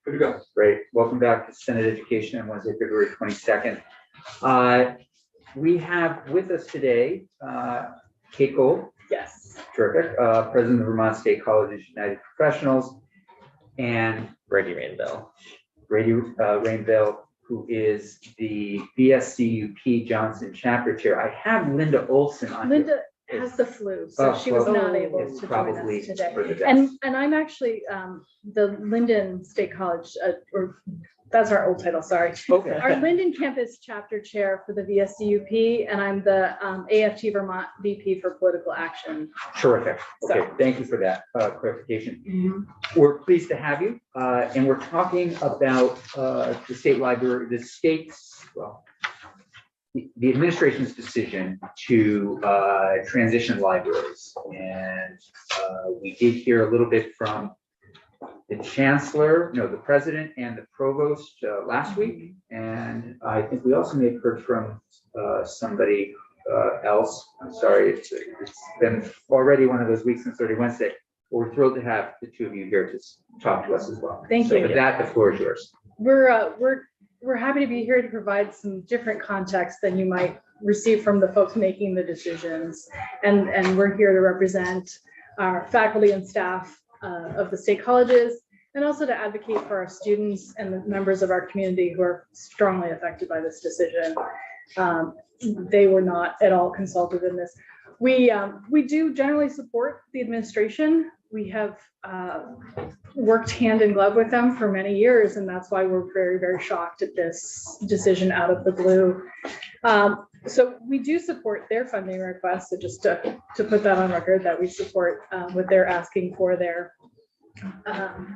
Good to go. Great. Welcome back to Senate Education on Wednesday, February 22nd. We have with us today Kate Gold. Yes. Terrific. President of Vermont State Colleges United Professionals, and Brady Rainville. Rainville, who is the VSCUP Johnson Chapter Chair. I have Linda Olson on. Linda has the flu, so she was not able it's to join probably us today. for the best. And I'm actually the Linden State College, or that's our old title, sorry. Okay. Our Linden campus chapter chair for the VSCUP, and I'm the AFT Vermont VP for political action. Terrific. Okay, So. thank you for that clarification. We're pleased to have you, and we're talking about the state library, the administration's decision to transition libraries. And we did hear a little bit from the the president and the provost last week. And I think we also may have heard from somebody else. I'm sorry, it's been already one of those weeks since Wednesday. But we're thrilled to have the two of you here to talk to us as well. Thank So you. with that, the floor is yours. We're happy to be here to provide some different context than you might receive from the folks making the decisions. And we're here to represent our faculty and staff of the state colleges, and also to advocate for our students and the members of our community who are strongly affected by this decision. They were not at all consulted in this. We do generally support the administration. We have worked hand in glove with them for many years, and that's why we're very, very shocked at this decision out of the blue. So we do support their funding requests. So just to put that on record, that we support what they're asking for there.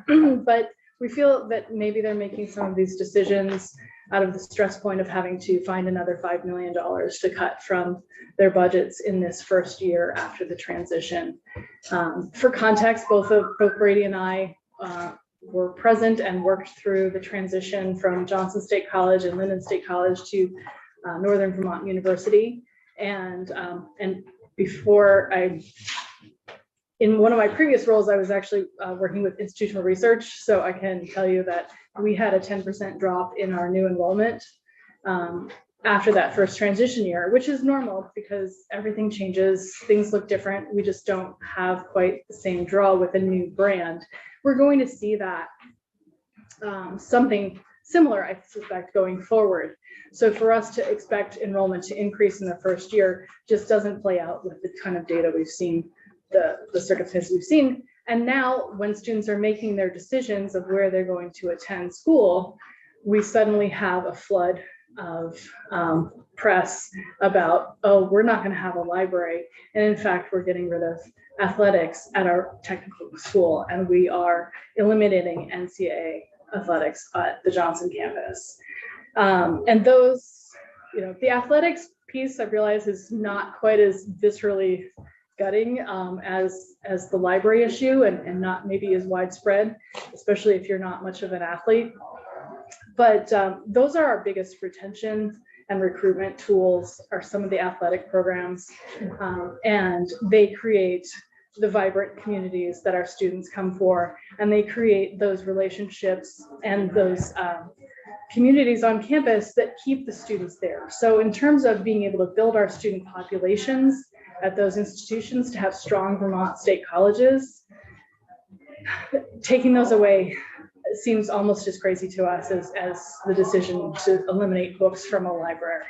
But we feel that maybe they're making some of these decisions out of the stress point of having to find another $5 million to cut from their budgets in this first year after the transition. For context, both Brady and I were present and worked through the transition from Johnson State College and Linden State College to Northern Vermont University. And before in one of my previous roles, I was actually working with institutional research. So I can tell you that we had a 10% drop in our new enrollment after that first transition year, which is normal because everything changes, things look different. We just don't have quite the same draw with a new brand. We're going to see that something similar, I suspect, going forward. So for us to expect enrollment to increase in the first year just doesn't play out with the kind of data we've seen, the circumstances we've seen. And now when students are making their decisions of where they're going to attend school, we suddenly have a flood of press about, oh, we're not going to have a library. And in fact, we're getting rid of athletics at our technical school, and we are eliminating NCAA athletics at the Johnson campus. And those, the athletics piece, I realize, is not quite as viscerally gutting as the library issue, and not maybe as widespread, especially if you're not much of an athlete. But those are our biggest retention and recruitment tools, are some of the athletic programs, and they create the vibrant communities that our students come for, and they create those relationships and those communities on campus that keep the students there. So in terms of being able to build our student populations at those institutions to have strong Vermont state colleges, taking those away seems almost as crazy to us as the decision to eliminate books from a library.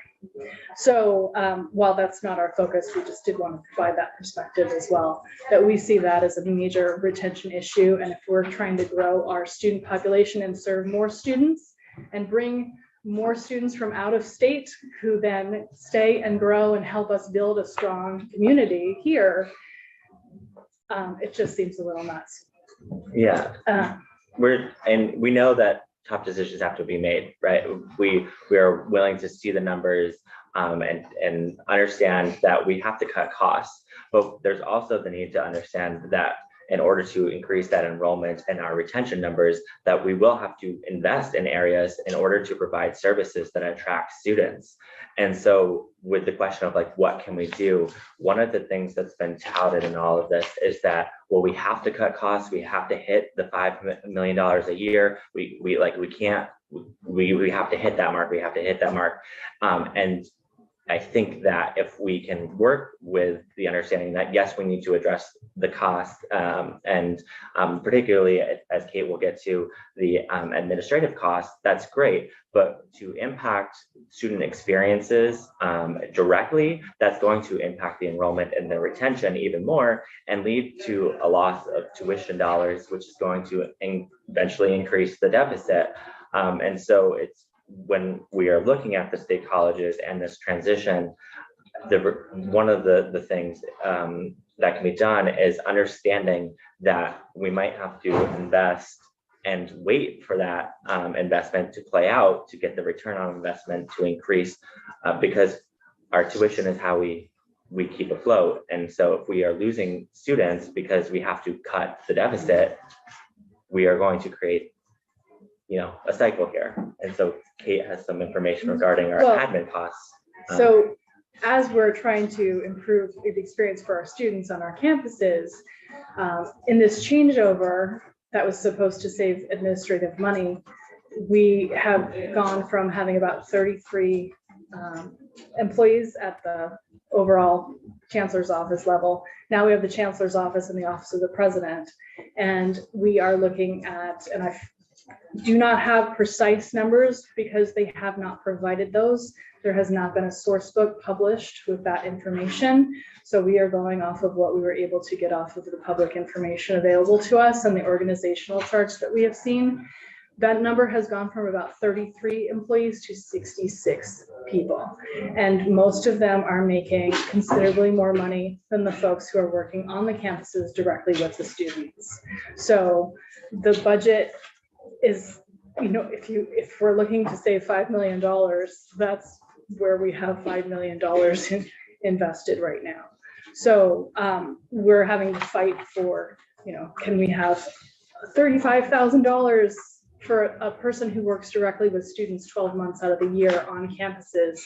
So while that's not our focus, we just did want to provide that perspective as well, that we see that as a major retention issue. And if we're trying to grow our student population and serve more students and bring more students from out of state who then stay and grow and help us build a strong community here, it just seems a little nuts. Yeah. We know that tough decisions have to be made, right? We are willing to see the numbers and understand that we have to cut costs, but there's also the need to understand that in order to increase that enrollment and our retention numbers, that we will have to invest in areas in order to provide services that attract students. And so with the question of like, what can we do? One of the things that's been touted in all of this is that, well, we have to cut costs. We have to hit the $5 million a year. We have to hit that mark. We have to hit that mark. And I think that if we can work with the understanding that, yes, we need to address the cost, and particularly as Kate will get to the administrative costs, that's great. But to impact student experiences directly, that's going to impact the enrollment and the retention even more and lead to a loss of tuition dollars, which is going to eventually increase the deficit. And so it's, when we are looking at the state colleges and this transition, one of the things that can be done is understanding that we might have to invest and wait for that investment to play out to get the return on investment to increase, because our tuition is how we keep afloat. And so if we are losing students because we have to cut the deficit, we are going to create a cycle here. And so Kate has some information regarding our admin costs. So as we're trying to improve the experience for our students on our campuses, in this changeover that was supposed to save administrative money, we have gone from having about 33 employees at the overall chancellor's office level. Now we have the chancellor's office and the office of the president. And we are looking at, and I do not have precise numbers because they have not provided those. There has not been a source book published with that information. So we are going off of what we were able to get off of the public information available to us and the organizational charts that we have seen. That number has gone from about 33 employees to 66 people. And most of them are making considerably more money than the folks who are working on the campuses directly with the students. So the budget is, if we're looking to save $5 million, that's where we have $5 million invested right now. So we're having to fight for, can we have $35,000 for a person who works directly with students 12 months out of the year on campuses?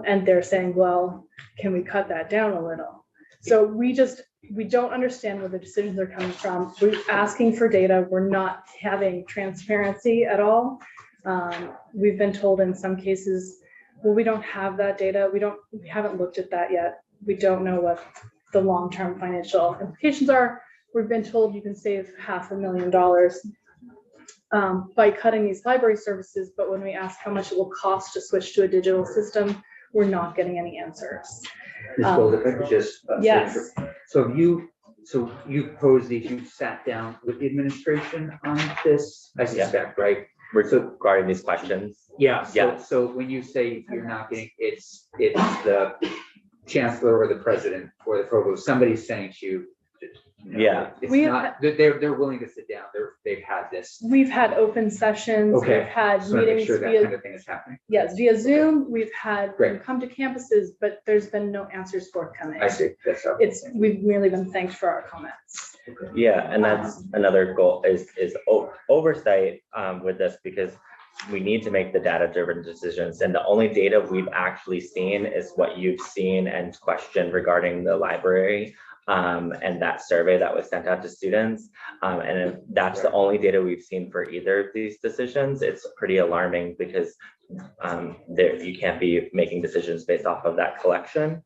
And they're saying, well, can we cut that down a little? So we don't understand where the decisions are coming from. We're asking for data. We're not having transparency at all. We've been told in some cases, well, we don't have that data. We haven't looked at that yet. We don't know what the long-term financial implications are. We've been told you can save $500,000 by cutting these library services. But when we ask how much it will cost to switch to a digital system, we're not getting any answers. Ms. Gold, if I could just Yes. So you posed these, you sat down with the administration on this, I suspect, right? Regarding these questions. Yeah. Yeah. So when you say you're not getting, it's the chancellor or the president or the provost, somebody's saying to you, Yeah. it's not, they're willing to sit down. They've had this. We've had open sessions. Okay. We've had So I make meetings sure that via, kind of thing is happening. yes, via Zoom. We've had them Great. come to campuses, but there's been no answers forthcoming. I see. That's how. We've merely been thanked for our comments. Yeah, and that's another goal is oversight with this, because we need to make the data-driven decisions. And the only data we've actually seen is what you've seen and questioned regarding the library and that survey that was sent out to students. And if that's the only data we've seen for either of these decisions, it's pretty alarming, because you can't be making decisions based off of that collection.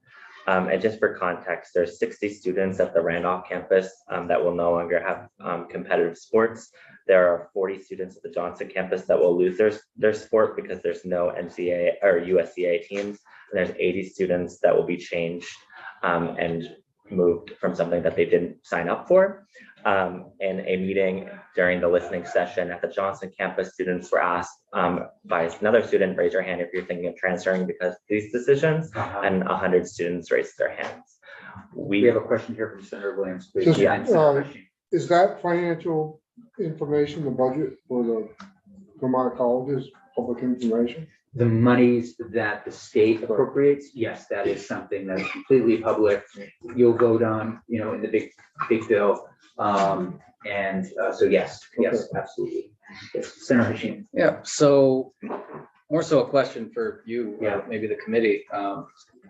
And just for context, there's 60 students at the Randolph campus that will no longer have competitive sports. There are 40 students at the Johnson campus that will lose their sport because there's no NCAA or USCA teams. And there's 80 students that will be changed and moved from something that they didn't sign up for. In a meeting during the listening session at the Johnson campus, students were asked by another student, raise your hand if you're thinking of transferring because of these decisions, and 100 students raised their hands. We have a question here from Senator Williams, please. Just, Yeah, is that financial information, the budget for the Vermont colleges, public information? The monies that the state appropriates, yes, that is something that's completely public. You'll vote on, in the big bill. So yes, absolutely. Yes, Senator Hashim. Yeah, so more so a question for you, Yeah. maybe the committee,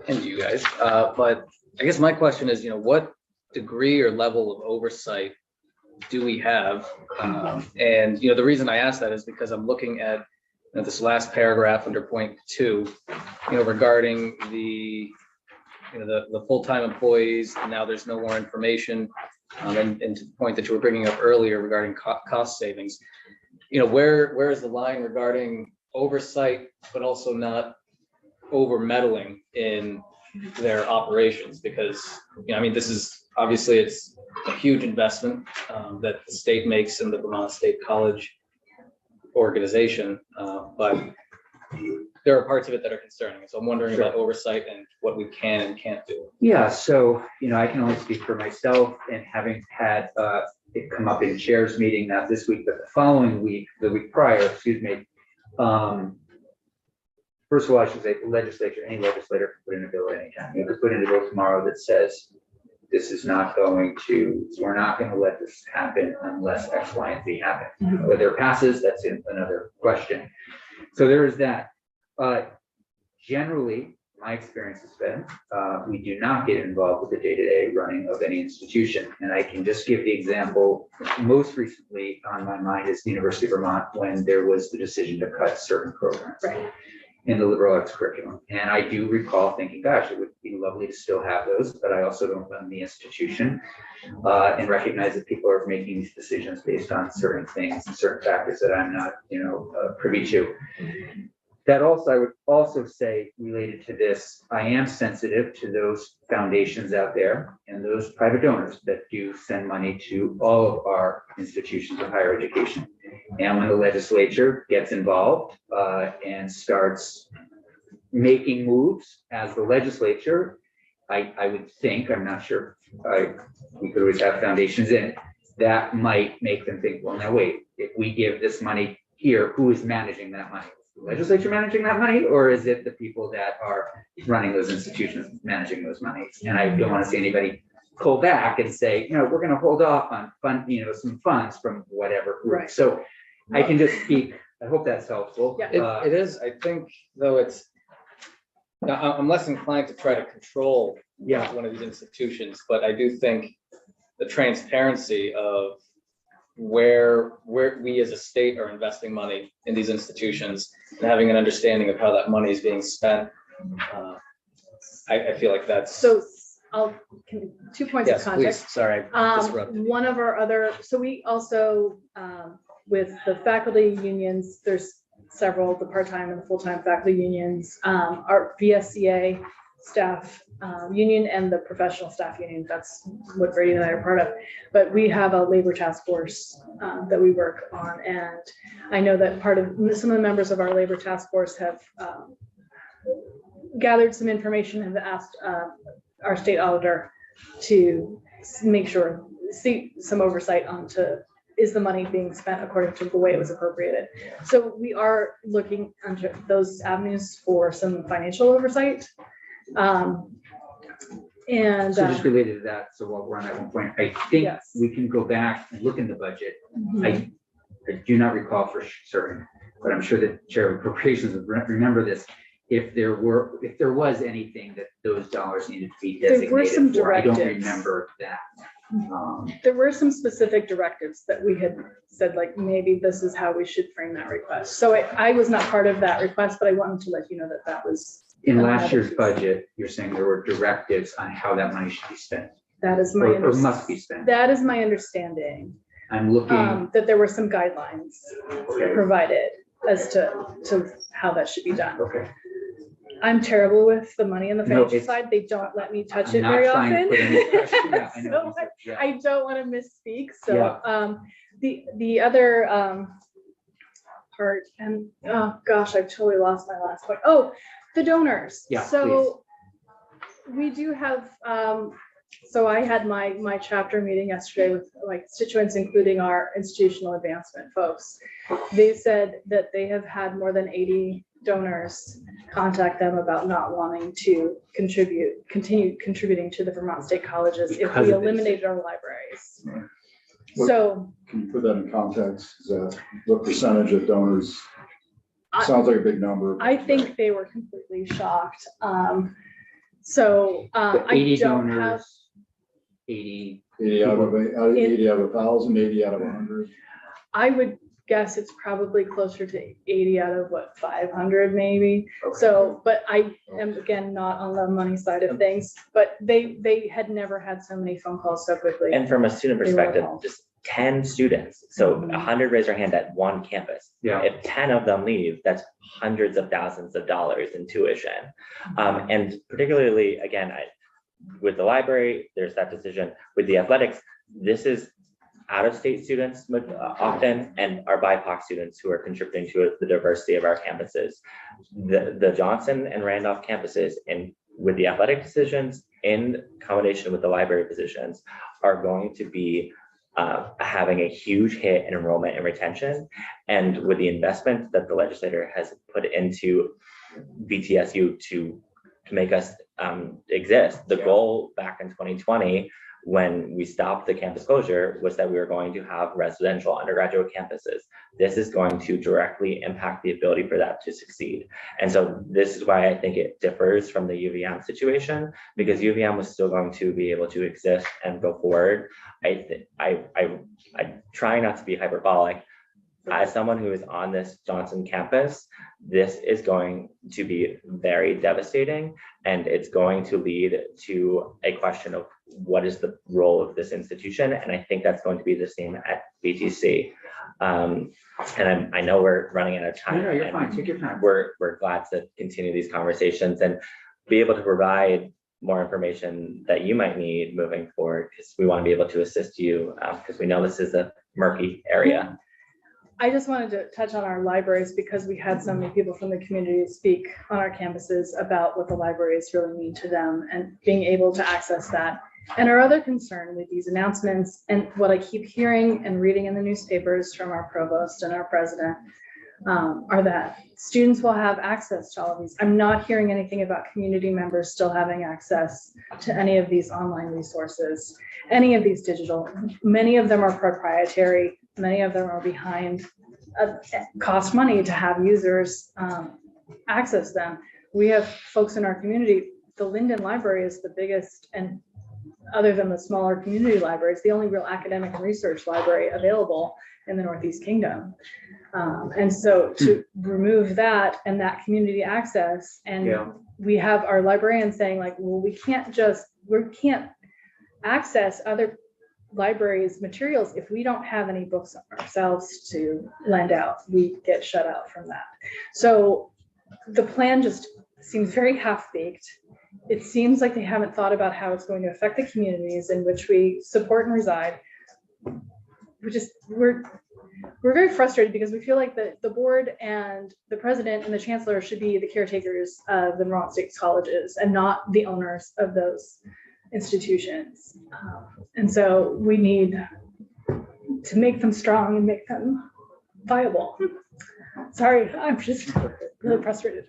and you guys. But I guess my question is, what degree or level of oversight do we have? And, the reason I ask that is because I'm looking at this last paragraph under point 2, regarding the full-time employees, and now there's no more information. And to the point that you were bringing up earlier regarding cost savings, where is the line regarding oversight, but also not over meddling in their operations? Because, this is obviously it's a huge investment that the state makes in the Vermont State College organization, but there are parts of it that are concerning. So I'm wondering about oversight and what we can and can't do. Yeah, so, I can only speak for myself, and having had it come up in chairs meeting, not this week, but the following week, the week prior, excuse me. First of all, I should say any legislator can put in a bill anytime. You could put in a bill tomorrow that says, we're not going to let this happen unless X, Y, and Z happen. Whether it passes, that's another question. So there is that. Generally, my experience has been, we do not get involved with the day-to-day running of any institution. And I can just give the example, most recently on my mind is the University of Vermont, when there was the decision to cut certain programs in the liberal arts curriculum. And I do recall thinking, gosh, it would be lovely to still have those, but I also don't run the institution and recognize that people are making these decisions based on certain things and certain factors that I'm not, privy to. That also, I would also say, related to this, I am sensitive to those foundations out there and those private donors that do send money to all of our institutions of higher education. And when the legislature gets involved and starts making moves as the legislature, I would think, I'm not sure, we could always have foundations in, that might make them think, well, now wait, if we give this money here, who is managing that money? Legislature managing that money, or is it the people that are running those institutions managing those monies? And I don't want to see anybody pull back and say, we're going to hold off on some funds from whatever group. Right. So I can just speak. I hope that's helpful. Yeah. It is, I think, though, I'm less inclined to try to control one of these institutions, but I do think the transparency of where we as a state are investing money in these institutions and having an understanding of how that money is being spent. I feel like that's. So 2 points of Yes, context. please, sorry, I disrupted. One of our other, so we also, with the faculty unions, there's several, the part-time and the full-time faculty unions, our VSCA staff union and the professional staff union, that's what Brady and I are part of. But we have a labor task force that we work on. And I know that some of the members of our labor task force have gathered some information and have asked our state auditor to make sure, see some oversight onto, is the money being spent according to the way it was appropriated? So we are looking under those avenues for some financial oversight. And So just related to that, so while we're on that one point, I think we can go back and look in the budget. I do not recall for certain, but I'm sure the Chair of Appropriations would remember this. If there was anything that those dollars needed to be There were some designated for, I don't directives. remember that. there were some specific directives that we had said, like, maybe this is how we should frame that request. So I was not part of that request, but I wanted to let you know that that was. In last year's budget, you're saying there were directives on how that money should be spent, That is my, or must be spent. that is my understanding, I'm looking, that there were some guidelines okay, provided as to how that should be done. okay. I'm terrible with the money on the No, financial it's- side. They don't let me touch I'm it not very trying to often. put any pressure. Yeah, I know. So Yeah. I don't want to misspeak. So Yeah. the other part, and oh gosh, I've totally lost my last point. Oh, the donors. Yeah, So we do have, so I had my chapter meeting yesterday with my constituents, including our institutional advancement folks. They said that they have had more than 80 donors contact them about not wanting to continue contributing to the Vermont State Colleges if Because we of this. eliminated our libraries. Right. So Can you put that in context? Is that what percentage of donors? I- Sounds like a big number. I think they were completely shocked. The I 80 don't have, donors, 80. 80 out of 1,000, 80 out of 100. I would guess it's probably closer to 80 out of 500 maybe. Okay. So, but I am again, not on the money side of things, but they had never had so many phone calls so quickly. And from a student They were perspective, all- just 10 students, so Mhm. 100 raise their hand at one campus. Yeah. If 10 of them leave, that's hundreds of thousands of dollars in tuition. And particularly, again, with the library, there's that decision. With the athletics, this is out-of-state students often, and our BIPOC students who are contributing to the diversity of our campuses. The Johnson and Randolph campuses, and with the athletic decisions in combination with the library positions, are going to be having a huge hit in enrollment and retention. And with the investment that the legislator has put into VTSU to make us exist, the goal back in 2020, when we stopped the campus closure, was that we were going to have residential undergraduate campuses. This is going to directly impact the ability for that to succeed. And so this is why I think it differs from the UVM situation, because UVM was still going to be able to exist and go forward. I try not to be hyperbolic. As someone who is on this Johnson campus, this is going to be very devastating, and it's going to lead to a question of what is the role of this institution. And I think that's going to be the same at VTC. And I know we're running out of time. No, you're and fine. Take your time. We're glad to continue these conversations and be able to provide more information that you might need moving forward, because we want to be able to assist you, because we know this is a murky area. I just wanted to touch on our libraries because we had so many people from the community speak on our campuses about what the libraries really mean to them and being able to access that. And our other concern with these announcements, and what I keep hearing and reading in the newspapers from our provost and our president, are that students will have access to all of these. I'm not hearing anything about community members still having access to any of these online resources, any of these digital. Many of them are proprietary. Many of them are behind, cost money to have users access them. We have folks in our community. The Linden Library is the biggest, and other than the smaller community libraries, the only real academic and research library available in the Northeast Kingdom. And so to remove that and that community access, and Yeah. we have our librarians saying like, well, we can't access other libraries' materials if we don't have any books ourselves to lend out. We get shut out from that. So the plan just seems very half-baked. It seems like they haven't thought about how it's going to affect the communities in which we support and reside. We're very frustrated because we feel like the board and the president and the chancellor should be the caretakers of the Vermont State Colleges and not the owners of those institutions. And so we need to make them strong and make them viable. Sorry, I'm just really frustrated.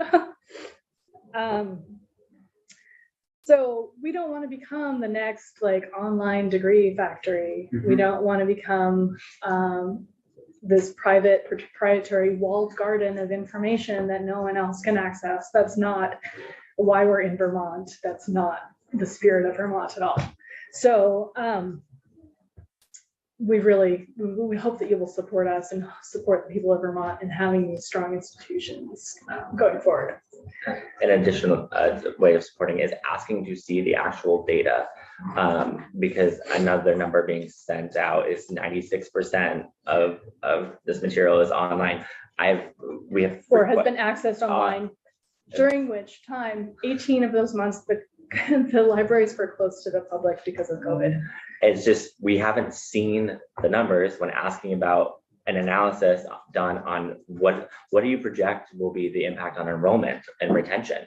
So we don't want to become the next like online degree factory. We Mhm. don't want to become this private proprietary walled garden of information that no one else can access. That's not why we're in Vermont. That's not the spirit of Vermont at all. So we hope that you will support us and support the people of Vermont in having these strong institutions going forward. An additional way of supporting is asking to see the actual data, because another number being sent out is 96% of this material is online. We have Or has been accessed online, during which time 18 of those months the libraries were closed to the public because of COVID. It's just, we haven't seen the numbers when asking about an analysis done on what do you project will be the impact on enrollment and retention.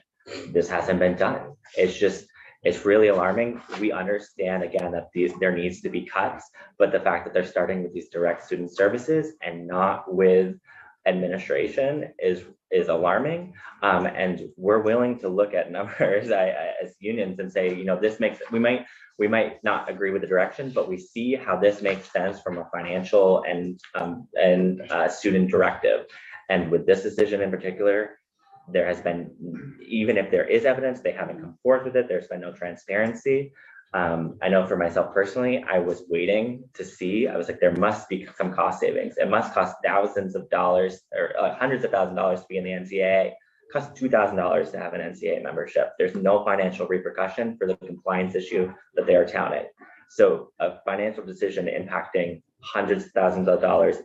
This hasn't been done. It's really alarming. We understand again that there needs to be cuts, but the fact that they're starting with these direct student services and not with administration is alarming. And we're willing to look at numbers as unions and say, you know, this makes, we might not agree with the direction, but we see how this makes sense from a financial and student directive. And with this decision in particular, there has been, even if there is evidence, they haven't come forth with it. There's been no transparency. I know for myself personally, I was waiting to see, I was like, there must be some cost savings. It must cost thousands of dollars or hundreds of thousands of dollars to be in the NCAA. It costs $2,000 to have an NCAA membership. There's no financial repercussion for the compliance issue that they are touting. So a financial decision impacting hundreds of thousands of dollars,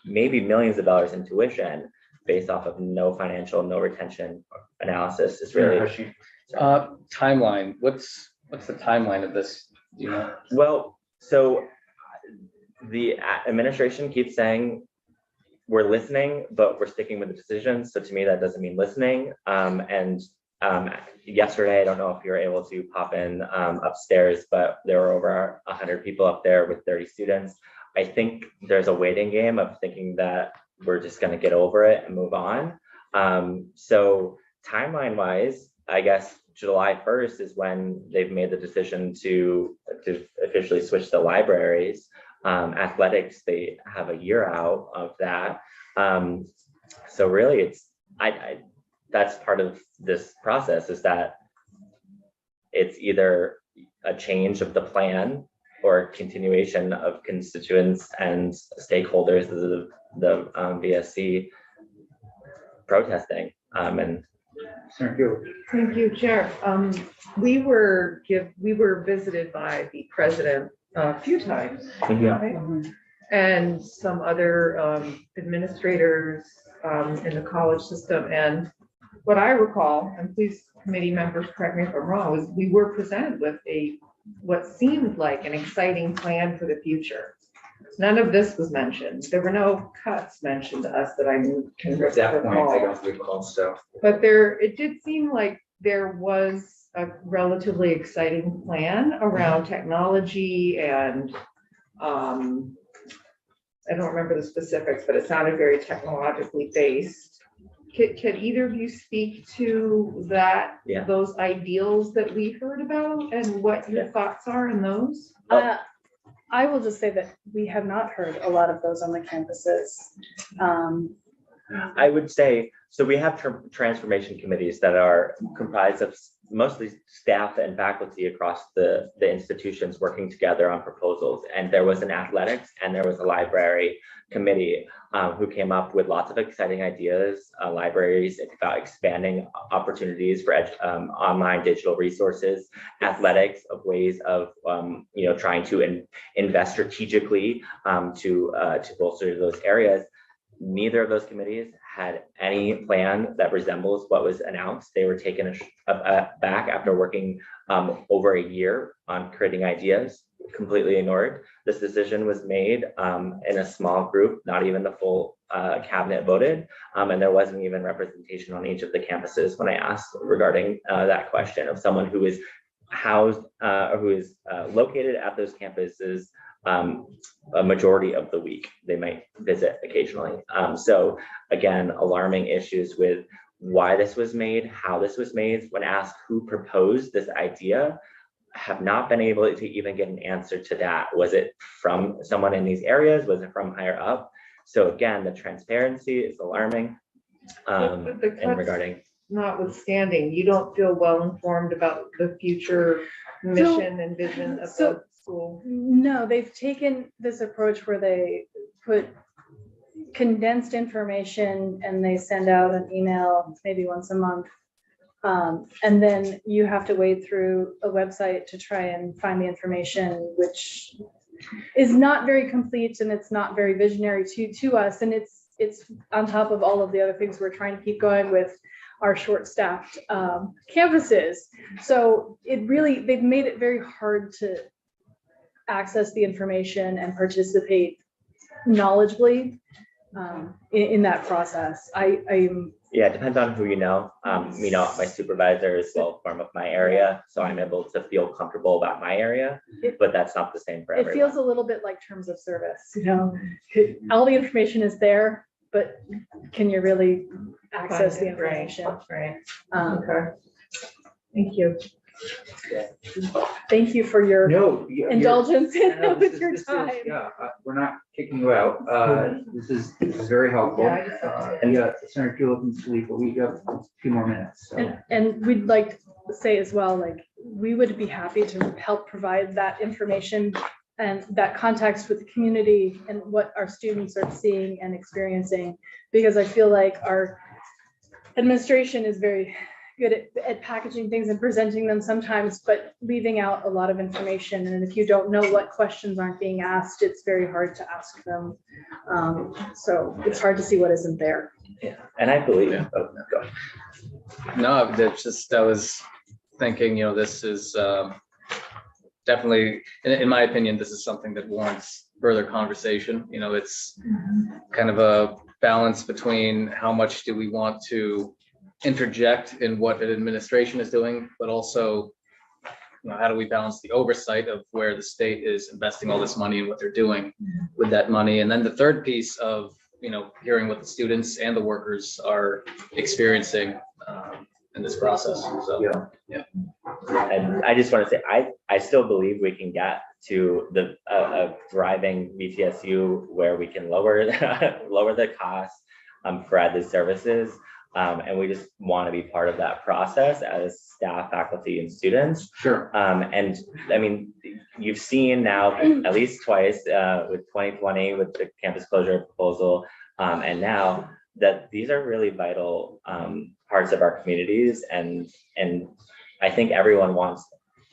maybe millions of dollars in tuition based off of no financial, no retention analysis is really. Timeline, what's the timeline of this? Do you know? Well, so the administration keeps saying we're listening, but we're sticking with the decision. So to me, that doesn't mean listening. Yesterday, I don't know if you were able to pop in upstairs, but there were over 100 people up there with 30 students. I think there's a waiting game of thinking that we're just going to get over it and move on. So timeline wise, I guess July 1st is when they've made the decision to officially switch to libraries. Athletics, they have a year out of that. So really it's, that's part of this process, is that it's either a change of the plan or continuation of constituents and stakeholders of the VSC protesting. And Thank you. Thank you, Chair. We were visited by the president a few times, right? And some other administrators in the college system. And what I recall, and please committee members correct me if I'm wrong, was we were presented with what seemed like an exciting plan for the future. None of this was mentioned. There were no cuts mentioned to us that I can At that point, I recall. don't recall, so. But it did seem like there was a relatively exciting plan around technology and I don't remember the specifics, but it sounded very technologically based. Can either of you speak to that, Yeah. those ideals that we heard about and what your thoughts are in those? I will just say that we have not heard a lot of those on the campuses. I would say, so we have transformation committees that are comprised of mostly staff and faculty across the institutions working together on proposals. And there was an athletics and there was a library committee who came up with lots of exciting ideas, libraries about expanding opportunities for online digital resources, athletics of ways of trying to invest strategically to bolster those areas. Neither of those committees had any plan that resembles what was announced. They were taken back after working over a year on creating ideas, completely ignored. This decision was made in a small group, not even the full cabinet voted, and there wasn't even representation on each of the campuses when I asked regarding that question of someone who is housed or who is located at those campuses a majority of the week. They might visit occasionally. So again, alarming issues with why this was made, how this was made. When asked who proposed this idea, have not been able to even get an answer to that. Was it from someone in these areas? Was it from higher up? So again, the transparency is alarming. But the And cuts regarding, notwithstanding, you don't feel well informed about the future mission and vision of the school? No, they've taken this approach where they put condensed information and they send out an email maybe once a month. And then you have to wade through a website to try and find the information, which is not very complete and it's not very visionary to us. And it's on top of all of the other things we're trying to keep going with our short-staffed campuses. So they've made it very hard to access the information and participate knowledgeably in that process. yeah, it depends on who you know. My supervisor is well from my area, so I'm able to feel comfortable about my area, but that's not the same for It everyone. feels a little bit like terms of service, all the information is there, but can you really access the Find it, right, information? Right, Um, okay. Thank you. Thank you for your No. you're- indulgence no, this with is- your this is- time. Yeah, we're not kicking you out. This is very helpful. Yeah, I just have to- And yeah, Senator, if you're looking to leave, but we have a few more minutes. So. And we'd like to say as well, like, we would be happy to help provide that information and that context with the community and what our students are seeing and experiencing. Because I feel like our administration is very good at packaging things and presenting them sometimes, but leaving out a lot of information. And if you don't know what questions aren't being asked, it's very hard to ask them. So it's hard to see what isn't there. Yeah, and I believe, Yeah. oh, go ahead. No, that's just, I was thinking, this is definitely, in my opinion, this is something that warrants further conversation. It's kind of a balance between how much do we want to interject in what an administration is doing, but also, how do we balance the oversight of where the state is investing all this money and what they're doing with that money? And then the third piece of, hearing what the students and the workers are experiencing in this process. So, Yeah. And I just want to say, I still believe we can get to the a thriving VTSU where we can lower lower the cost for these services. And we just want to be part of that process as staff, faculty, and students. Sure. And I mean, you've seen now at least twice with 2020 with the campus closure proposal, and now that these are really vital parts of our communities, and I think everyone wants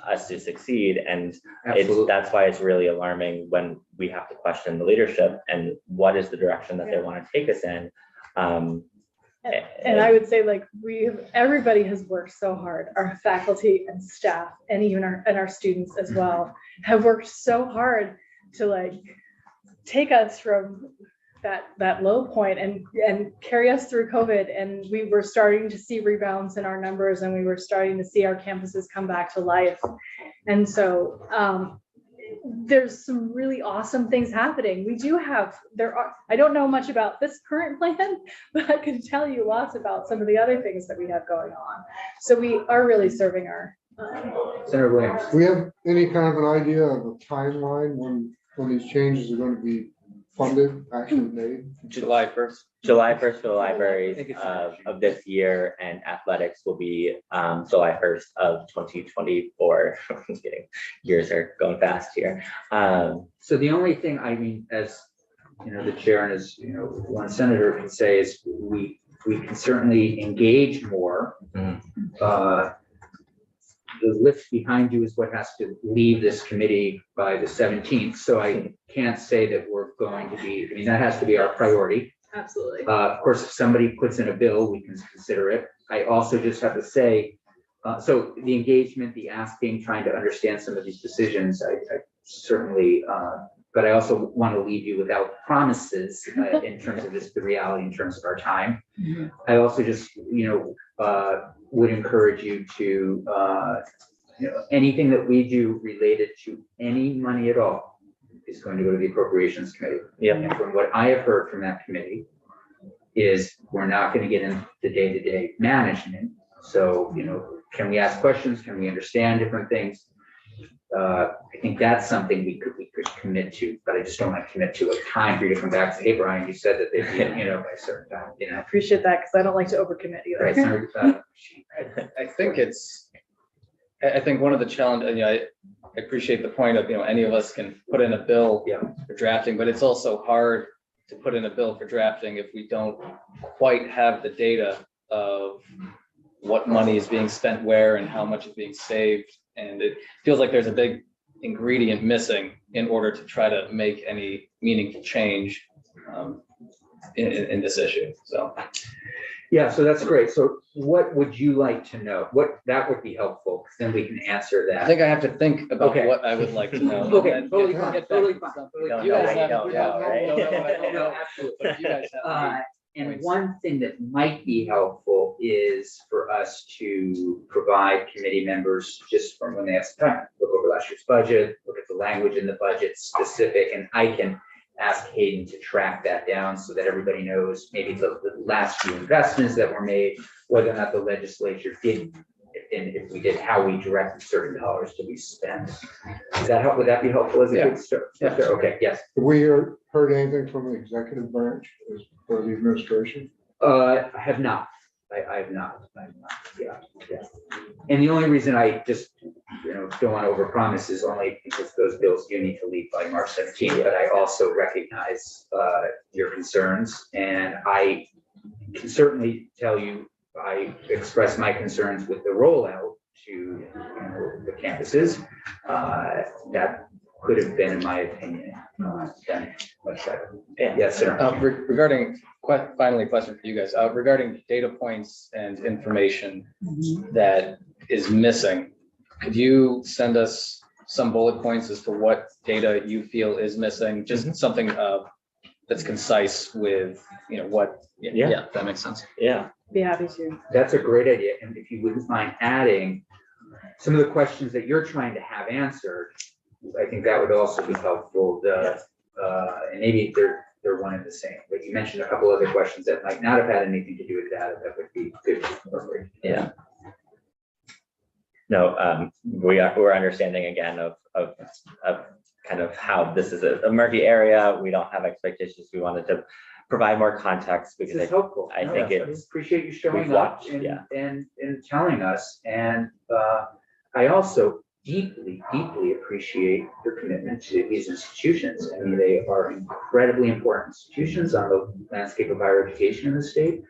us to succeed, and that's why it's really alarming when we have to question the leadership and what is the direction that they want to take us in. And I would say, like, everybody has worked so hard, our faculty and staff, and even our students as well, have worked so hard to, like, take us from that low point and carry us through COVID. And we were starting to see rebounds in our numbers, and we were starting to see our campuses come back to life. And so there's some really awesome things happening. I don't know much about this current plan, but I can tell you lots about some of the other things that we have going on. So we are really serving our Senator Williams. Do we have any kind of an idea of a timeline when these changes are going to be funded, actually made? July 1st. July 1st for the libraries I think it's of this year, and athletics will be July 1st of 2024. I'm just kidding. Years are going fast here. So the only thing, I mean, as the chair and as one senator can say is we can certainly engage more. The lift behind you is what has to leave this committee by the 17th. So I can't say that we're going to be, I mean, that has to be our priority. absolutely. Of course, if somebody puts in a bill, we can consider it. I also just have to say, so the engagement, the asking, trying to understand some of these decisions, I certainly, but I also want to leave you without promises in terms of the reality, in terms of our time. I also just, would encourage you to, anything that we do related to any money at all is going to go to the Appropriations Committee. Yeah. And from what I have heard from that committee is we're not going to get into the day-to-day management. So, can we ask questions? Can we understand different things? I think that's something we could commit to, but I just don't want to commit to a time for you to come back and say, hey, Brian, you said that they'd be, by a certain time, I appreciate that, because I don't like to overcommit either. Right, Senator, I think one of the challenges, I appreciate the point of, any of us can put in a bill for drafting, but it's also hard to put in a bill for drafting if we don't quite have the data of what money is being spent where and how much is being saved. And it feels like there's a big ingredient missing in order to try to make any meaningful change in this issue. So. Yeah, so that's great. So what would you like to know? That would be helpful, because then we can answer I that. think I have to think about Okay. what I would like to know. Okay, and then totally get fine, back totally to fine. something. Don't You know guys what you have- don't know, right? don't know what I don't know, Absolutely. but you guys have. And points. one thing that might be helpful is for us to provide committee members, just from when they have some time, look over last year's budget, look at the language in the budget specific, and I can ask Hayden to track that down so that everybody knows maybe the last few investments that were made, whether or not the legislature did, and if we did, how we directed certain dollars to be spent. Is that help? Would that be helpful as a Yeah. good start? Yeah. Okay, yes. Have we heard anything from the executive branch as for the administration? I have not. I have not. Yeah. And the only reason I just, don't want to overpromise is only because those bills do need to leave by March 17th, but I also recognize your concerns, and I can certainly tell you, I express my concerns with the rollout to the campuses. That could have been, in my opinion, done much better. Yes, sir. Regarding, finally, a question for you guys, regarding data points and information that is missing, could you send us some bullet points as to what data you feel is missing? Just something that's concise with, what, Yeah. that makes sense. Yeah, Be happy to. That's a great idea. And if you wouldn't mind adding some of the questions that you're trying to have answered, I think that would also be helpful. And maybe they're one and the same, but you mentioned a couple other questions that might not have had anything to do with data. That would be good. Perfect. yeah. No, we're understanding again of kind of how this is a murky area. We don't have expectations. We wanted to provide more context This because is helpful. I No, think I appreciate you showing we've up watched, yeah. and telling us. And I also deeply appreciate your commitment to these institutions. I mean, they are incredibly important institutions on the landscape of higher education in the state.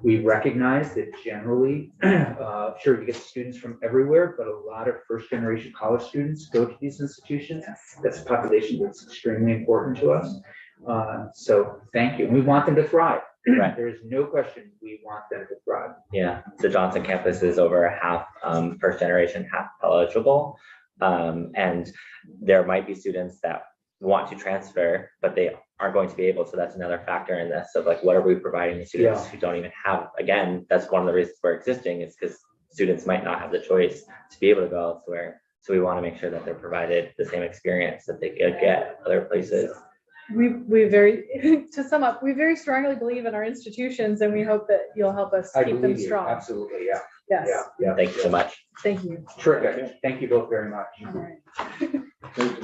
We recognize that generally, sure, you get students from everywhere, but a lot of first-generation college students go to these institutions. That's a population that's extremely important to us. So thank you. We want them to thrive. Right. There is no question we want them to thrive. Yeah, the Johnson campus is over half first generation, half eligible. And there might be students that want to transfer, but they aren't going to be able. So that's another factor in this of like, what are we providing the students who don't even have? Again, that's one of the reasons we're existing, is because students might not have the choice to be able to go elsewhere. So we want to make sure that they're provided the same experience that they could get other places. We very, to sum up, we very strongly believe in our institutions, and we hope that you'll help us I keep them believe you. strong. Absolutely. Yeah. Yes, Yeah. Thank you so much. thank you. Terrific. Thank you both very much. All right.